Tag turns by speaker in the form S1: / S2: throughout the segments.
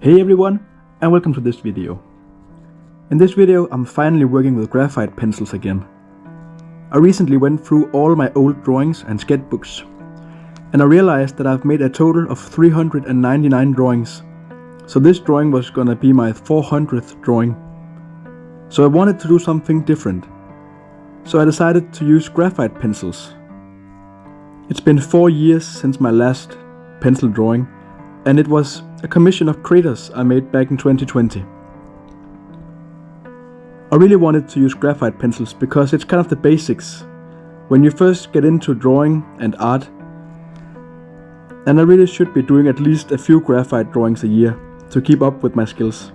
S1: Hey everyone, and welcome to this video. In this video I'm finally working with graphite pencils again. I recently went through all my old drawings and sketchbooks, and I realized that I've made a total of 399 drawings. So this drawing was gonna be my 400th drawing. So I wanted to do something different. So I decided to use graphite pencils. It's been 4 years since my last pencil drawing, and it was a commission of craters I made back in 2020. I really wanted to use graphite pencils because it's kind of the basics when you first get into drawing and art, and I really should be doing at least a few graphite drawings a year to keep up with my skills,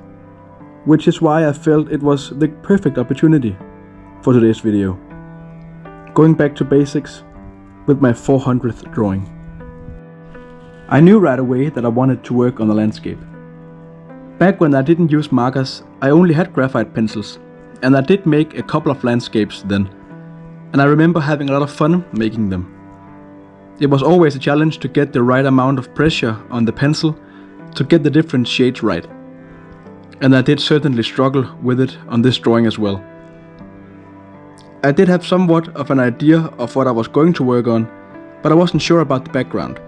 S1: which is why I felt it was the perfect opportunity for today's video, going back to basics with my 400th drawing. I knew right away that I wanted to work on the landscape. Back when I didn't use markers, I only had graphite pencils, and I did make a couple of landscapes then, and I remember having a lot of fun making them. It was always a challenge to get the right amount of pressure on the pencil to get the different shades right, and I did certainly struggle with it on this drawing as well. I did have somewhat of an idea of what I was going to work on, but I wasn't sure about the background.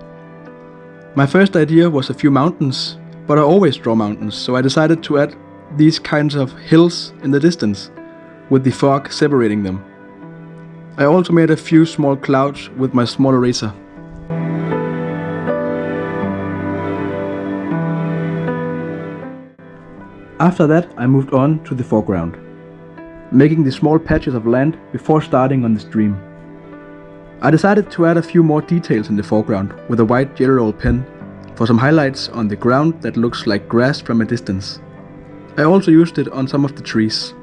S1: My first idea was a few mountains, but I always draw mountains, so I decided to add these kinds of hills in the distance, with the fog separating them. I also made a few small clouds with my small eraser. After that, I moved on to the foreground, making the small patches of land before starting on the stream. I decided to add a few more details in the foreground with a white jelly roll pen for some highlights on the ground that looks like grass from a distance. I also used it on some of the trees.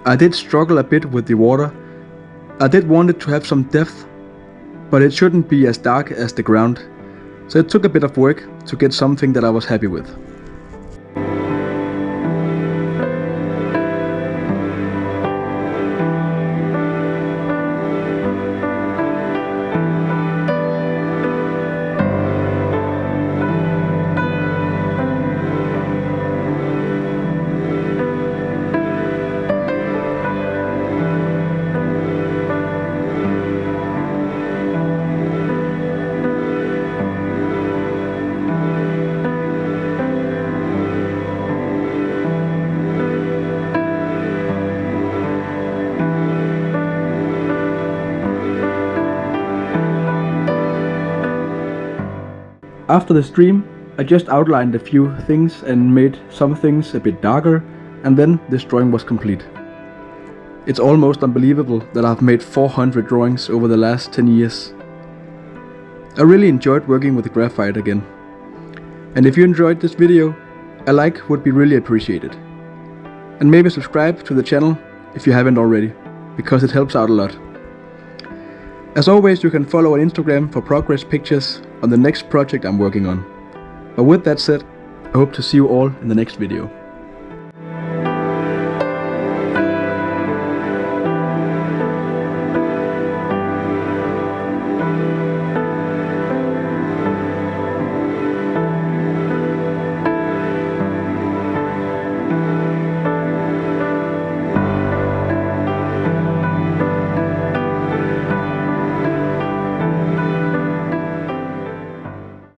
S1: I did struggle a bit with the water. I did want it to have some depth, but it shouldn't be as dark as the ground, so it took a bit of work to get something that I was happy with. After the stream, I just outlined a few things and made some things a bit darker, and then this drawing was complete. It's almost unbelievable that I've made 400 drawings over the last 10 years. I really enjoyed working with graphite again. And if you enjoyed this video, a like would be really appreciated. And maybe subscribe to the channel if you haven't already, because it helps out a lot. As always, you can follow on Instagram for progress pictures on the next project I'm working on. But with that said, I hope to see you all in the next video.